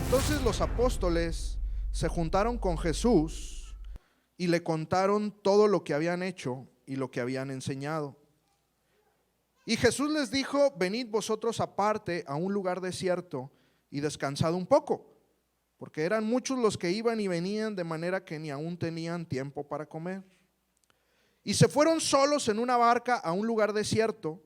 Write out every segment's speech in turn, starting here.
Entonces los apóstoles se juntaron con Jesús y le contaron todo lo que habían hecho y lo que habían enseñado. Y Jesús les dijo: venid vosotros aparte a un lugar desierto y descansad un poco, porque eran muchos los que iban y venían, de manera que ni aún tenían tiempo para comer. Y se fueron solos en una barca a un lugar desierto,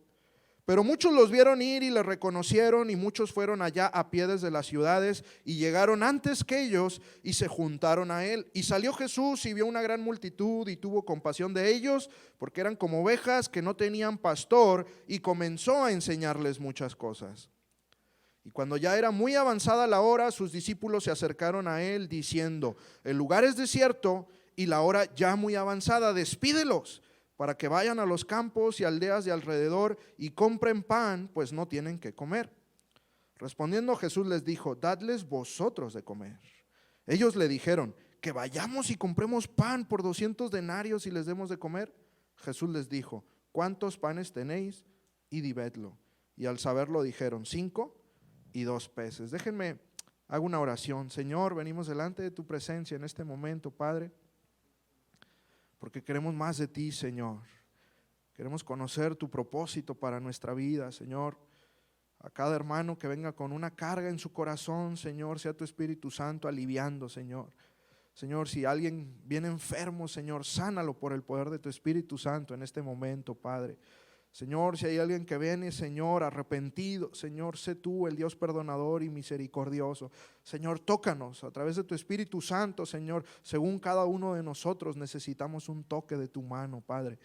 pero muchos los vieron ir y les reconocieron, y muchos fueron allá a pie desde las ciudades y llegaron antes que ellos y se juntaron a él. Y salió Jesús y vio una gran multitud y tuvo compasión de ellos, porque eran como ovejas que no tenían pastor, y comenzó a enseñarles muchas cosas. Y cuando ya era muy avanzada la hora, sus discípulos se acercaron a él diciendo: el lugar es desierto y la hora ya muy avanzada, despídelos para que vayan a los campos y aldeas de alrededor y compren pan, pues no tienen que comer. Respondiendo Jesús les dijo: dadles vosotros de comer. Ellos le dijeron: que vayamos y compremos pan por 200 denarios y les demos de comer. Jesús les dijo: ¿cuántos panes tenéis? Y dividlo. Y al saberlo dijeron: 5 y 2 peces. Déjenme, hago una oración. Señor, venimos delante de tu presencia en este momento, Padre, porque queremos más de ti, Señor. Queremos conocer tu propósito para nuestra vida, Señor. A cada hermano que venga con una carga en su corazón, Señor, sea tu Espíritu Santo aliviando, Señor. Señor, si alguien viene enfermo, Señor, sánalo por el poder de tu Espíritu Santo en este momento, Padre. Señor, si hay alguien que viene, Señor, arrepentido, Señor, sé tú el Dios perdonador y misericordioso. Señor, tócanos a través de tu Espíritu Santo, Señor. Según cada uno de nosotros necesitamos un toque de tu mano, Padre.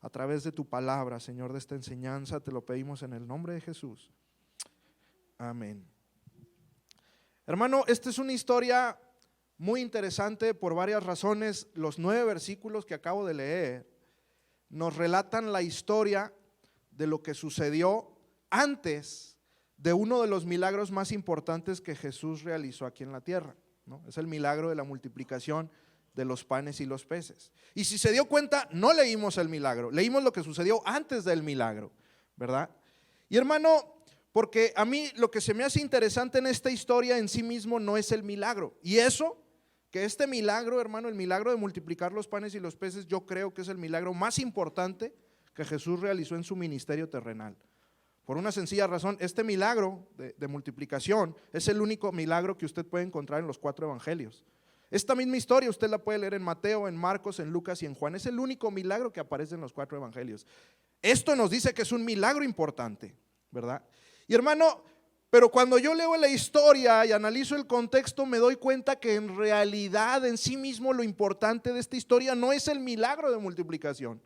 A través de tu palabra, Señor, de esta enseñanza, te lo pedimos en el nombre de Jesús. Amén. Hermano, esta es una historia muy interesante por varias razones. Los 9 versículos que acabo de leer nos relatan la historia de lo que sucedió antes de uno de los milagros más importantes que Jesús realizó aquí en la tierra, ¿no? Es el milagro de la multiplicación de los panes y los peces. Y si se dio cuenta, no leímos el milagro, leímos lo que sucedió antes del milagro, ¿verdad? Y hermano, porque a mí lo que se me hace interesante en esta historia en sí mismo no es el milagro. Y eso, que este milagro, hermano, el milagro de multiplicar los panes y los peces, yo creo que es el milagro más importante que Jesús realizó en su ministerio terrenal. Por una sencilla razón: este milagro de multiplicación es el único milagro que usted puede encontrar en los 4 evangelios. Esta misma historia usted la puede leer en Mateo, en Marcos, en Lucas y en Juan. Es el único milagro que aparece en los 4 evangelios. Esto nos dice que es un milagro importante, ¿verdad? Y hermano, pero cuando yo leo la historia y analizo el contexto, me doy cuenta que en realidad en sí mismo lo importante de esta historia no es el milagro de multiplicación.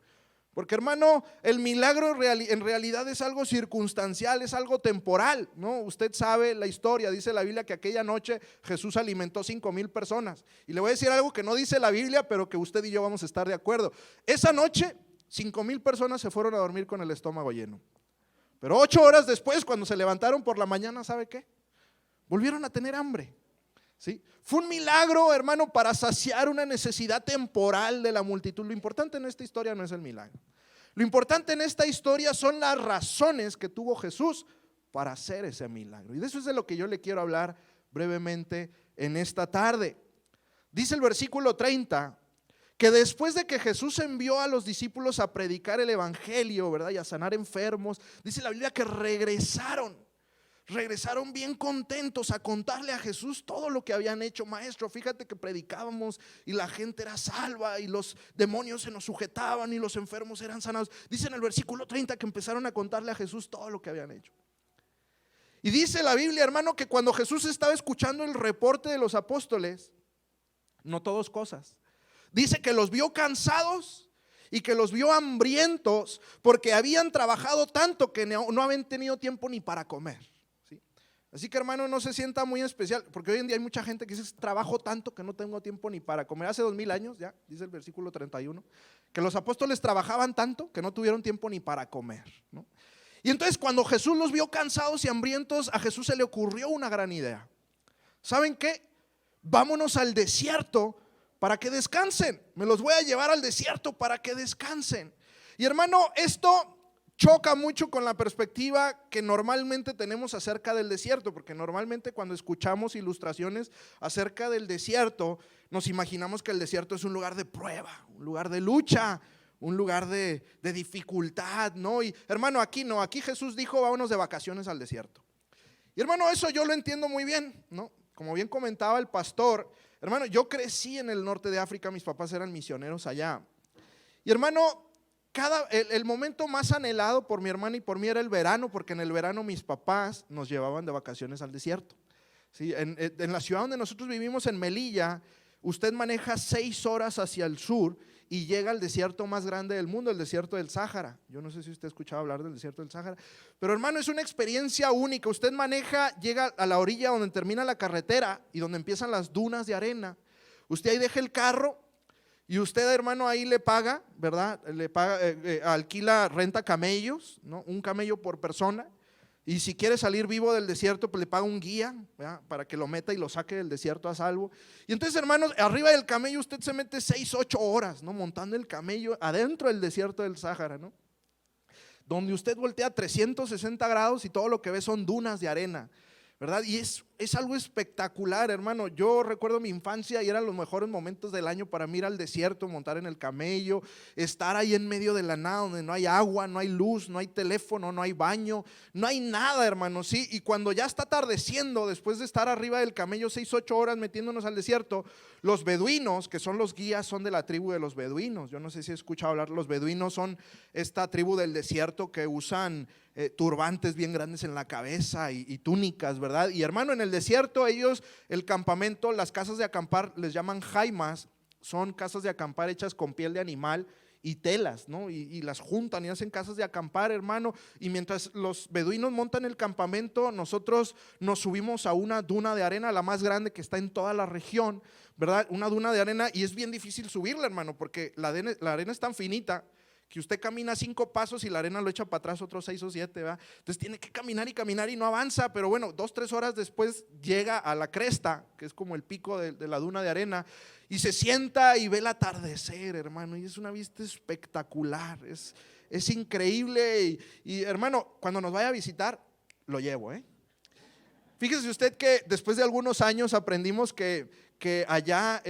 Porque hermano, el milagro en realidad es algo circunstancial, es algo temporal, ¿no? Usted sabe la historia, dice la Biblia que aquella noche Jesús alimentó 5,000 personas. Y le voy a decir algo que no dice la Biblia, pero que usted y yo vamos a estar de acuerdo. Esa noche 5,000 personas se fueron a dormir con el estómago lleno. Pero 8 horas después, cuando se levantaron por la mañana, ¿sabe qué? Volvieron a tener hambre. ¿Sí? Fue un milagro, hermano, para saciar una necesidad temporal de la multitud. Lo importante en esta historia no es el milagro. Lo importante en esta historia son las razones que tuvo Jesús para hacer ese milagro. Y de eso es de lo que yo le quiero hablar brevemente en esta tarde. Dice el versículo 30 que después de que Jesús envió a los discípulos a predicar el evangelio, ¿verdad?, y a sanar enfermos, dice la Biblia que regresaron bien contentos a contarle a Jesús todo lo que habían hecho. Maestro, fíjate que predicábamos y la gente era salva y los demonios se nos sujetaban y los enfermos eran sanados. Dice en el versículo 30 que empezaron a contarle a Jesús todo lo que habían hecho. Y dice la Biblia, hermano, que cuando Jesús estaba escuchando el reporte de los apóstoles, notó 2 cosas. Dice que los vio cansados y que los vio hambrientos porque habían trabajado tanto que no habían tenido tiempo ni para comer. Así que hermano, no se sienta muy especial, porque hoy en día hay mucha gente que dice: trabajo tanto que no tengo tiempo ni para comer. Hace 2000 años, ya dice el versículo 31, que los apóstoles trabajaban tanto que no tuvieron tiempo ni para comer, ¿no? Y entonces cuando Jesús los vio cansados y hambrientos, a Jesús se le ocurrió una gran idea. ¿Saben qué? Vámonos al desierto para que descansen. Me los voy a llevar al desierto para que descansen. Y hermano, esto choca mucho con la perspectiva que normalmente tenemos acerca del desierto, porque normalmente cuando escuchamos ilustraciones acerca del desierto, nos imaginamos que el desierto es un lugar de prueba, un lugar de lucha, un lugar de dificultad, ¿no? Y hermano, aquí no, aquí Jesús dijo, vámonos de vacaciones al desierto. Y hermano, eso yo lo entiendo muy bien, ¿no? Como bien comentaba el pastor, hermano, yo crecí en el norte de África, mis papás eran misioneros allá. Y hermano, el momento más anhelado por mi hermana y por mí era el verano, porque en el verano mis papás nos llevaban de vacaciones al desierto. ¿Sí? En la ciudad donde nosotros vivimos, en Melilla, usted maneja 6 horas hacia el sur y llega al desierto más grande del mundo, el desierto del Sáhara. Yo no sé si usted ha escuchado hablar del desierto del Sáhara, pero hermano, es una experiencia única. Usted maneja, llega a la orilla donde termina la carretera y donde empiezan las dunas de arena. Usted ahí deja el carro y usted, hermano, ahí le paga, ¿verdad? Le paga, alquila, renta camellos, ¿no? Un camello por persona. Y si quiere salir vivo del desierto, pues le paga un guía, ¿verdad? Para que lo meta y lo saque del desierto a salvo. Y entonces, hermanos, arriba del camello usted se mete 6, 8 horas, ¿no? Montando el camello adentro del desierto del Sáhara, ¿no? Donde usted voltea 360 grados y todo lo que ve son dunas de arena, ¿verdad? Y es algo espectacular, hermano. Yo recuerdo mi infancia y eran los mejores momentos del año para mí ir al desierto, montar en el camello, estar ahí en medio de la nada donde no hay agua, no hay luz, no hay teléfono, no hay baño, no hay nada, hermano, ¿sí? Y cuando ya está atardeciendo, después de estar arriba del camello 6, 8 horas metiéndonos al desierto, los beduinos, que son los guías, son de la tribu de los beduinos. Yo no sé si he escuchado hablar, los beduinos son esta tribu del desierto que usan turbantes bien grandes en la cabeza y túnicas, ¿verdad? Y hermano, en el desierto ellos, el campamento, las casas de acampar les llaman jaimas, son casas de acampar hechas con piel de animal y telas, ¿no? Y las juntan y hacen casas de acampar, hermano. Y mientras los beduinos montan el campamento, nosotros nos subimos a una duna de arena, la más grande que está en toda la región, ¿verdad? Una duna de arena, y es bien difícil subirla, hermano, porque la arena es tan finita que usted camina 5 pasos y la arena lo echa para atrás otros 6 o 7, ¿verdad? Entonces tiene que caminar y caminar y no avanza, pero bueno, 2, 3 horas después llega a la cresta, que es como el pico de la duna de arena, y se sienta y ve el atardecer, hermano, y es una vista espectacular, es increíble. Y hermano, cuando nos vaya a visitar, lo llevo, Fíjese usted que después de algunos años aprendimos que allá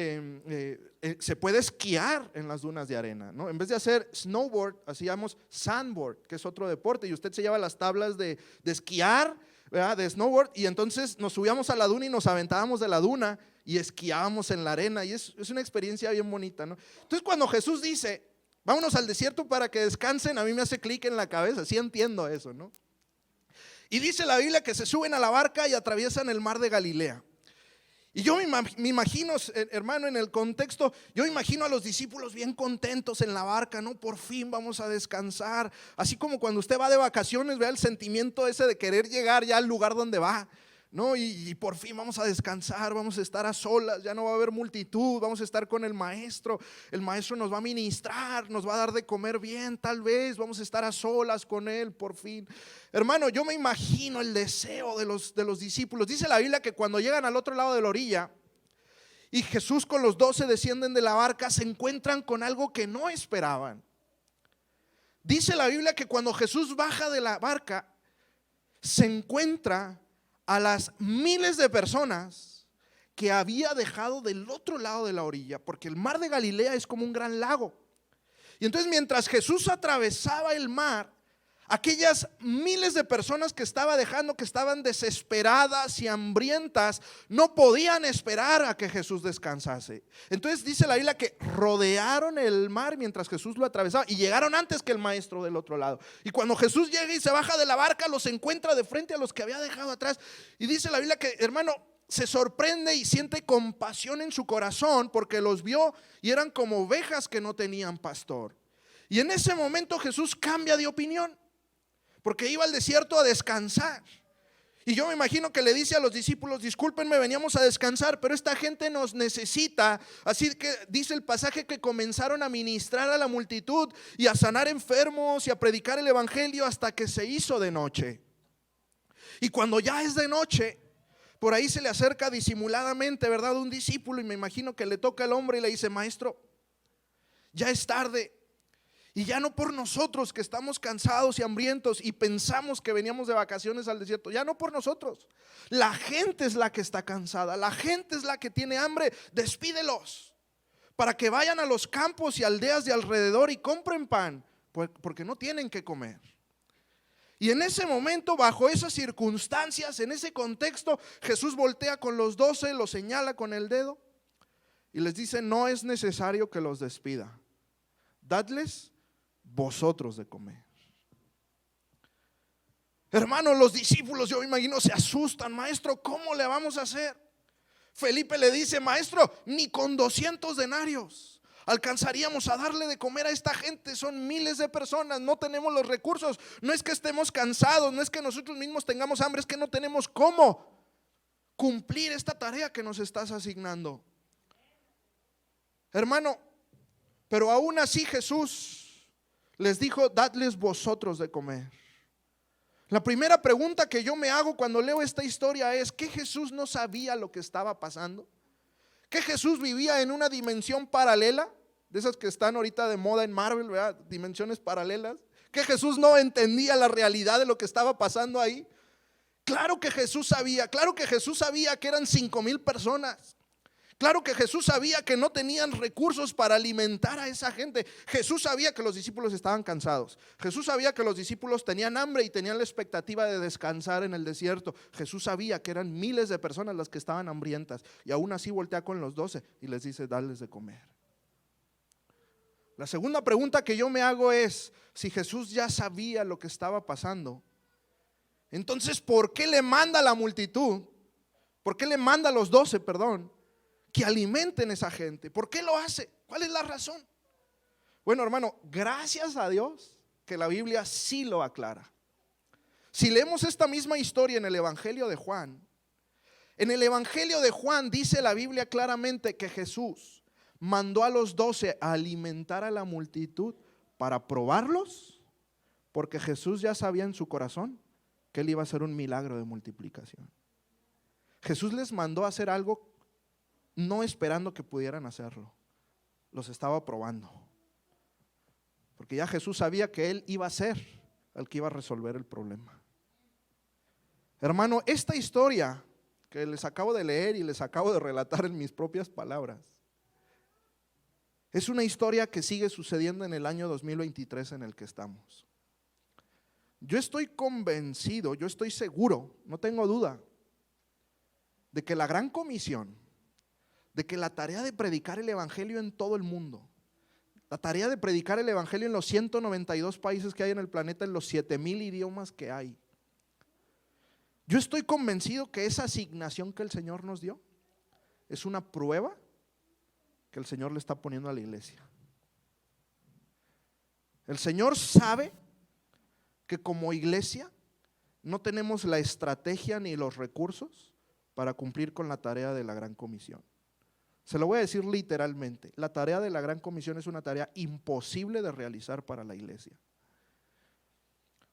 se puede esquiar en las dunas de arena, ¿no? En vez de hacer snowboard, hacíamos sandboard, que es otro deporte, y usted se lleva las tablas de esquiar, ¿verdad? De snowboard, y entonces nos subíamos a la duna y nos aventábamos de la duna y esquiábamos en la arena, y es una experiencia bien bonita, ¿no? Entonces cuando Jesús dice, vámonos al desierto para que descansen, a mí me hace clic en la cabeza, sí entiendo eso, ¿no? Y dice la Biblia que se suben a la barca y atraviesan el mar de Galilea. Y yo me imagino, hermano, en el contexto, yo me imagino a los discípulos bien contentos en la barca, ¿no? Por fin vamos a descansar. Así como cuando usted va de vacaciones, vea el sentimiento ese de querer llegar ya al lugar donde va, ¿no? Y por fin vamos a descansar, vamos a estar a solas, ya no va a haber multitud, vamos a estar con el maestro nos va a ministrar, nos va a dar de comer bien, tal vez, vamos a estar a solas con él, por fin. Hermano, yo me imagino el deseo de los discípulos. Dice la Biblia que cuando llegan al otro lado de la orilla y Jesús con los 12 descienden de la barca, se encuentran con algo que no esperaban. Dice la Biblia que cuando Jesús baja de la barca, se encuentra a las miles de personas que había dejado del otro lado de la orilla, porque el mar de Galilea es como un gran lago. Y entonces mientras Jesús atravesaba el mar, aquellas miles de personas que estaba dejando, que estaban desesperadas y hambrientas, no podían esperar a que Jesús descansase. Entonces dice la Biblia que rodearon el mar mientras Jesús lo atravesaba y llegaron antes que el maestro del otro lado. Y cuando Jesús llega y se baja de la barca, los encuentra de frente a los que había dejado atrás. Y dice la Biblia que, hermano, se sorprende y siente compasión en su corazón porque los vio y eran como ovejas que no tenían pastor. Y en ese momento Jesús cambia de opinión, porque iba al desierto a descansar. Y yo me imagino que le dice a los discípulos, discúlpenme, veníamos a descansar, pero esta gente nos necesita. Así que dice el pasaje que comenzaron a ministrar a la multitud y a sanar enfermos y a predicar el evangelio hasta que se hizo de noche. Y cuando ya es de noche, por ahí se le acerca disimuladamente, ¿verdad?, un discípulo, y me imagino que le toca el hombro y le dice, maestro, ya es tarde Y ya no por nosotros que estamos cansados y hambrientos y pensamos que veníamos de vacaciones al desierto, ya no por nosotros. La gente es la que está cansada, la gente es la que tiene hambre. Despídelos para que vayan a los campos y aldeas de alrededor y compren pan, porque no tienen que comer. Y en ese momento, bajo esas circunstancias, en ese contexto, Jesús voltea con los 12, los señala con el dedo y les dice: no es necesario que los despida, dadles vosotros de comer. Hermanos, los discípulos, yo me imagino, se asustan. Maestro, ¿cómo le vamos a hacer? Felipe le dice: maestro, ni con 200 denarios alcanzaríamos a darle de comer a esta gente. Son miles de personas, no tenemos los recursos. No es que estemos cansados, no es que nosotros mismos tengamos hambre, es que no tenemos cómo cumplir esta tarea que nos estás asignando. Hermano, pero aún así Jesús les dijo: dadles vosotros de comer. La primera pregunta que yo me hago cuando leo esta historia es: ¿que Jesús no sabía lo que estaba pasando? ¿Que Jesús vivía en una dimensión paralela? De esas que están ahorita de moda en Marvel, ¿verdad? Dimensiones paralelas. ¿Que Jesús no entendía la realidad de lo que estaba pasando ahí? Claro que Jesús sabía, claro que Jesús sabía que eran 5,000 personas. Claro que Jesús sabía que no tenían recursos para alimentar a esa gente. Jesús sabía que los discípulos estaban cansados. Jesús sabía que los discípulos tenían hambre y tenían la expectativa de descansar en el desierto. Jesús sabía que eran miles de personas las que estaban hambrientas. Y aún así voltea con los 12 y les dice: dadles de comer. La segunda pregunta que yo me hago es: si Jesús ya sabía lo que estaba pasando, entonces ¿por qué le manda a la multitud? ¿Por qué le manda a los 12, que alimenten a esa gente? ¿Por qué lo hace? ¿Cuál es la razón? Bueno, hermano, gracias a Dios que la Biblia sí lo aclara. Si leemos esta misma historia en el Evangelio de Juan, en el Evangelio de Juan dice la Biblia claramente que Jesús mandó a los 12 a alimentar a la multitud para probarlos, porque Jesús ya sabía en su corazón que él iba a hacer un milagro de multiplicación. Jesús les mandó a hacer algo no esperando que pudieran hacerlo, los estaba probando, porque ya Jesús sabía que él iba a ser el que iba a resolver el problema. Hermano, esta historia que les acabo de leer y les acabo de relatar en mis propias palabras es una historia que sigue sucediendo en el año 2023 en el que estamos. Yo estoy convencido, yo estoy seguro, no tengo duda, de que la gran comisión, de que la tarea de predicar el evangelio en todo el mundo, la tarea de predicar el evangelio en los 192 países que hay en el planeta, en los 7,000 idiomas que hay, yo estoy convencido que esa asignación que el Señor nos dio es una prueba que el Señor le está poniendo a la iglesia. El Señor sabe que como iglesia no tenemos la estrategia ni los recursos para cumplir con la tarea de la gran comisión. Se lo voy a decir literalmente: la tarea de la gran comisión es una tarea imposible de realizar para la iglesia.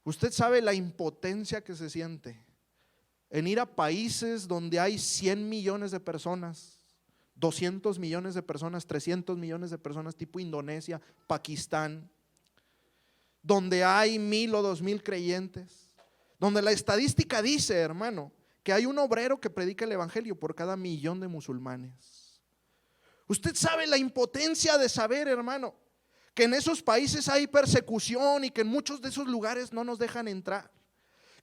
Usted sabe la impotencia que se siente en ir a países donde hay 100 millones de personas, 200 millones de personas, 300 millones de personas, tipo Indonesia, Pakistán, donde hay 1,000 o 2,000 creyentes, donde la estadística dice, hermano, que hay un obrero que predica el evangelio por cada 1,000,000 de musulmanes. Usted sabe la impotencia de saber, hermano, que en esos países hay persecución y que en muchos de esos lugares no nos dejan entrar.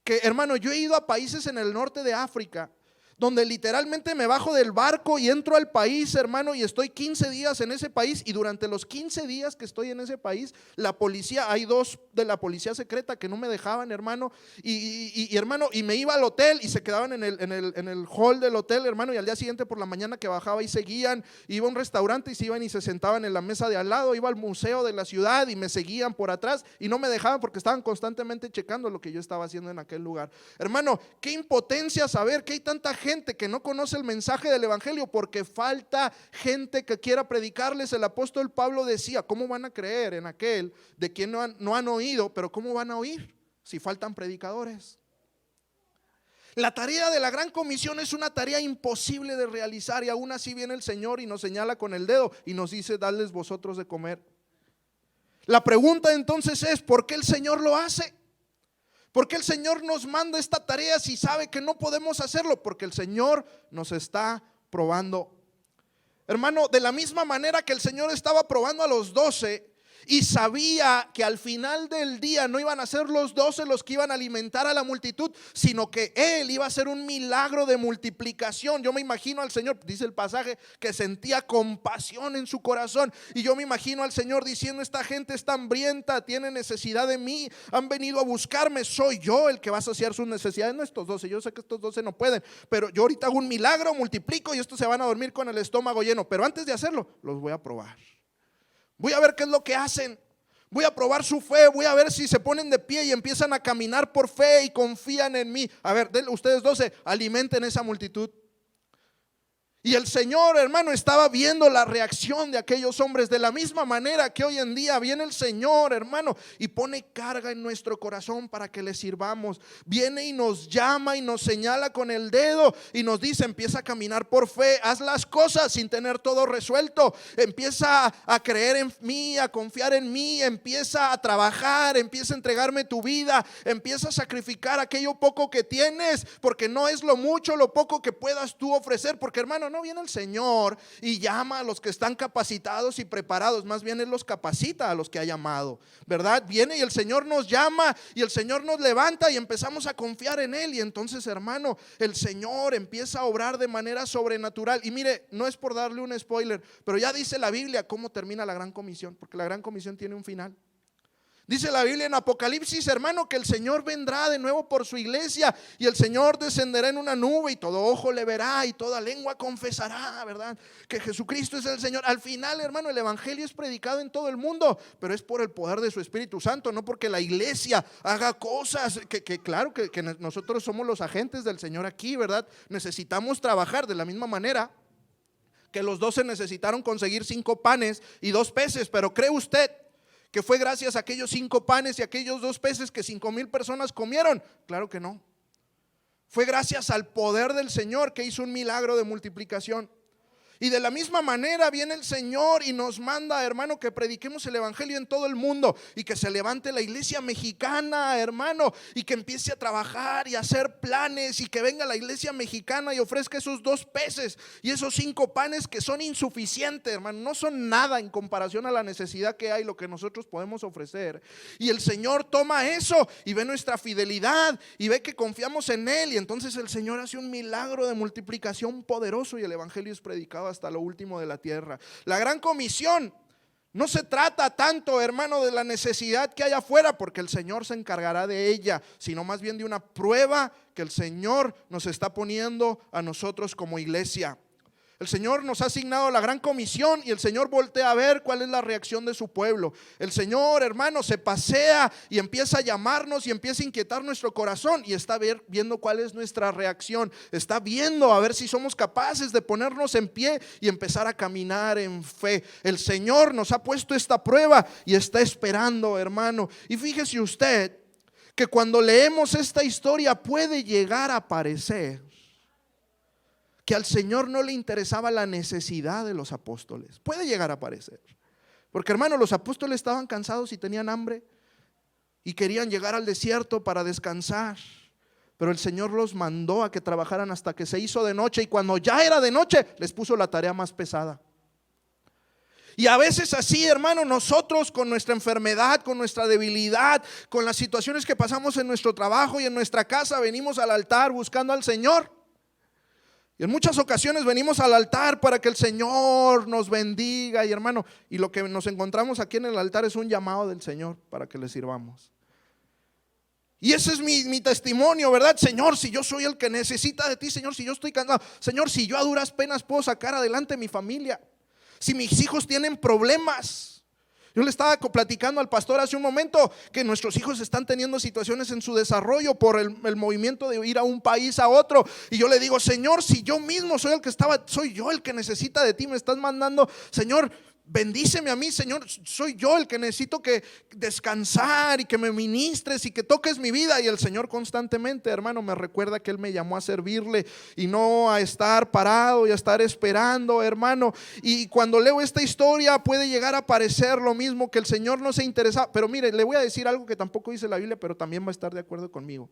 Que, hermano, yo he ido a países en el norte de África donde literalmente me bajo del barco y entro al país, hermano, y estoy 15 días en ese país, y durante los 15 días que estoy en ese país, la policía, hay 2 de la policía secreta que no me dejaban, hermano, hermano, y me iba al hotel y se quedaban en el hall del hotel, hermano, y al día siguiente por la mañana que bajaba y seguían, iba a un restaurante y se iban y se sentaban en la mesa de al lado, iba al museo de la ciudad y me seguían por atrás y no me dejaban porque estaban constantemente checando lo que yo estaba haciendo en aquel lugar. Hermano, qué impotencia saber que hay tanta gente que no conoce el mensaje del evangelio porque falta gente que quiera predicarles. El apóstol Pablo decía: ¿cómo van a creer en aquel de quien no han oído? Pero ¿cómo van a oír si faltan predicadores? La tarea de la gran comisión es una tarea imposible de realizar, y aún así viene el Señor y nos señala con el dedo y nos dice: dadles vosotros de comer. La pregunta entonces es, ¿por qué el Señor lo hace? ¿Por qué el Señor nos manda esta tarea si sabe que no podemos hacerlo? Porque el Señor nos está probando. Hermano, de la misma manera que el Señor estaba probando a los 12 y sabía que al final del día no iban a ser los 12 los que iban a alimentar a la multitud, sino que Él iba a hacer un milagro de multiplicación. Yo me imagino al Señor, dice el pasaje, que sentía compasión en su corazón. Y yo me imagino al Señor diciendo: esta gente está hambrienta, tiene necesidad de mí, han venido a buscarme, soy yo el que va a saciar sus necesidades. No estos 12, yo sé que estos 12 no pueden, pero yo ahorita hago un milagro, multiplico y estos se van a dormir con el estómago lleno. Pero antes de hacerlo, los voy a probar. Voy a ver qué es lo que hacen. Voy a probar su fe. Voy a ver si se ponen de pie y empiezan a caminar por fe y confían en mí. A ver, ustedes 12, alimenten esa multitud. Y el Señor, hermano, estaba viendo la reacción de aquellos hombres. De la misma manera que hoy en día viene el Señor, hermano, y pone carga en nuestro corazón para que le sirvamos. Viene y nos llama y nos señala con el dedo y nos dice: empieza a caminar por fe, haz las cosas sin tener todo resuelto, empieza a creer en mí, a confiar en mí, empieza a trabajar, empieza a entregarme tu vida, empieza a sacrificar aquello poco que tienes, porque no es lo mucho, lo poco que puedas tú ofrecer. Porque, hermano, no viene el Señor y llama a los que están capacitados y preparados, más bien Él los capacita a los que ha llamado, ¿verdad? Viene y el Señor nos llama y el Señor nos levanta y empezamos a confiar en Él. Y entonces, hermano, el Señor empieza a obrar de manera sobrenatural. Y mire, no es por darle un spoiler, pero ya dice la Biblia cómo termina la gran comisión, porque la gran comisión tiene un final. Dice la Biblia en Apocalipsis, hermano, que el Señor vendrá de nuevo por su iglesia y el Señor descenderá en una nube y todo ojo le verá y toda lengua confesará, ¿verdad?, que Jesucristo es el Señor. Al final, hermano, el evangelio es predicado en todo el mundo, pero es por el poder de su Espíritu Santo, no porque la iglesia haga cosas claro que nosotros somos los agentes del Señor aquí, ¿verdad? Necesitamos trabajar de la misma manera que los 12 necesitaron conseguir 5 panes y 2 peces, pero ¿cree usted que fue gracias a aquellos 5 panes y aquellos 2 peces que 5,000 personas comieron? Claro que no. Fue gracias al poder del Señor que hizo un milagro de multiplicación. Y de la misma manera viene el Señor y nos manda, hermano, que prediquemos el evangelio en todo el mundo y que se levante la iglesia mexicana, hermano, y que empiece a trabajar y a hacer planes, y que venga la iglesia mexicana y ofrezca esos 2 peces y esos 5 panes que son insuficientes, hermano, no son nada en comparación a la necesidad que hay, lo que nosotros podemos ofrecer. Y el Señor toma eso y ve nuestra fidelidad y ve que confiamos en Él, y entonces el Señor hace un milagro de multiplicación poderoso y el evangelio es predicado hasta lo último de la tierra. La gran comisión no se trata tanto, hermano, de la necesidad que hay afuera, porque el Señor se encargará de ella, sino más bien de una prueba que el Señor nos está poniendo a nosotros como iglesia. El Señor nos ha asignado la gran comisión y el Señor voltea a ver cuál es la reacción de su pueblo. El Señor, hermano, se pasea y empieza a llamarnos y empieza a inquietar nuestro corazón y está viendo cuál es nuestra reacción. Está viendo a ver si somos capaces de ponernos en pie y empezar a caminar en fe. El Señor nos ha puesto esta prueba y está esperando, hermano. Y fíjese usted que cuando leemos esta historia puede llegar a parecer que al Señor no le interesaba la necesidad de los apóstoles. Puede llegar a parecer, porque, hermano, los apóstoles estaban cansados y tenían hambre y querían llegar al desierto para descansar, pero el Señor los mandó a que trabajaran hasta que se hizo de noche, y cuando ya era de noche les puso la tarea más pesada. Y a veces así, hermano, nosotros con nuestra enfermedad, con nuestra debilidad, con las situaciones que pasamos en nuestro trabajo y en nuestra casa, venimos al altar buscando al Señor. Y en muchas ocasiones venimos al altar para que el Señor nos bendiga, y, hermano, y lo que nos encontramos aquí en el altar es un llamado del Señor para que le sirvamos. Y ese es mi testimonio, ¿verdad? Señor, si yo soy el que necesita de ti, Señor, si yo estoy cansado, Señor, si yo a duras penas puedo sacar adelante mi familia, si mis hijos tienen problemas. Yo le estaba platicando al pastor hace un momento que nuestros hijos están teniendo situaciones en su desarrollo por el movimiento de ir a un país a otro, y yo le digo: Señor, si yo mismo soy yo el que necesita de ti, me estás mandando, Señor, bendíceme a mí, Señor, soy yo el que necesito que descansar y que me ministres y que toques mi vida. Y el Señor constantemente, hermano, me recuerda que Él me llamó a servirle y no a estar parado y a estar esperando, hermano. Y cuando leo esta historia puede llegar a parecer lo mismo, que el Señor no se interesa. Pero mire, le voy a decir algo que tampoco dice la Biblia, pero también va a estar de acuerdo conmigo.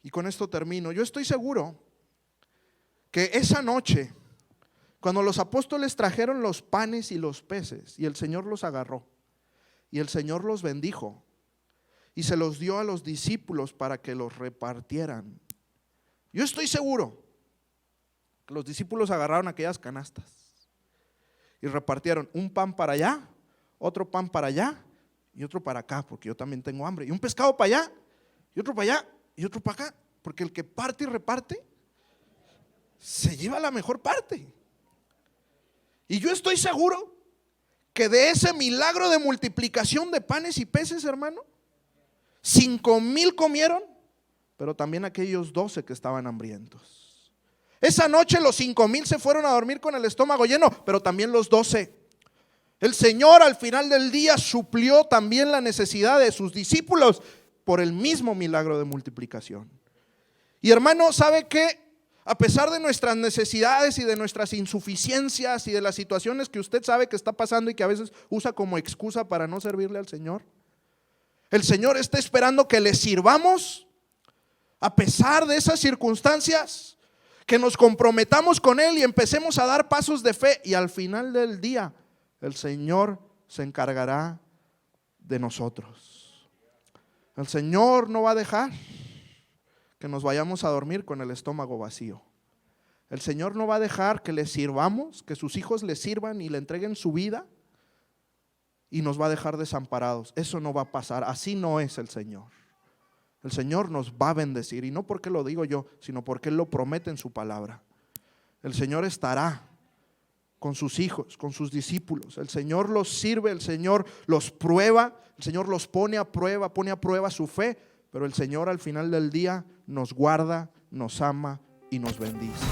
Y con esto termino. Yo estoy seguro que esa noche, cuando los apóstoles trajeron los panes y los peces y el Señor los agarró y el Señor los bendijo y se los dio a los discípulos para que los repartieran, yo estoy seguro que los discípulos agarraron aquellas canastas y repartieron un pan para allá, otro pan para allá y otro para acá, porque yo también tengo hambre, y un pescado para allá y otro para allá y otro para acá, porque el que parte y reparte se lleva la mejor parte. Y yo estoy seguro que de ese milagro de multiplicación de panes y peces, hermano, 5,000 comieron, pero también aquellos 12 que estaban hambrientos. Esa noche los 5,000 se fueron a dormir con el estómago lleno, pero también los 12. El Señor al final del día suplió también la necesidad de sus discípulos por el mismo milagro de multiplicación. Y hermano, ¿sabe qué? A pesar de nuestras necesidades y de nuestras insuficiencias y de las situaciones que usted sabe que está pasando y que a veces usa como excusa para no servirle al Señor, el Señor está esperando que le sirvamos a pesar de esas circunstancias, que nos comprometamos con Él y empecemos a dar pasos de fe, y al final del día el Señor se encargará de nosotros. El Señor no va a dejar que nos vayamos a dormir con el estómago vacío. El Señor no va a dejar que le sirvamos, que sus hijos le sirvan y le entreguen su vida y nos va a dejar desamparados. Eso no va a pasar, así no es el Señor. El Señor nos va a bendecir, y no porque lo digo yo, sino porque Él lo promete en su palabra. El Señor estará con sus hijos, con sus discípulos. El Señor los sirve, el Señor los prueba, el Señor los pone a prueba su fe. Pero el Señor al final del día nos guarda, nos ama y nos bendice.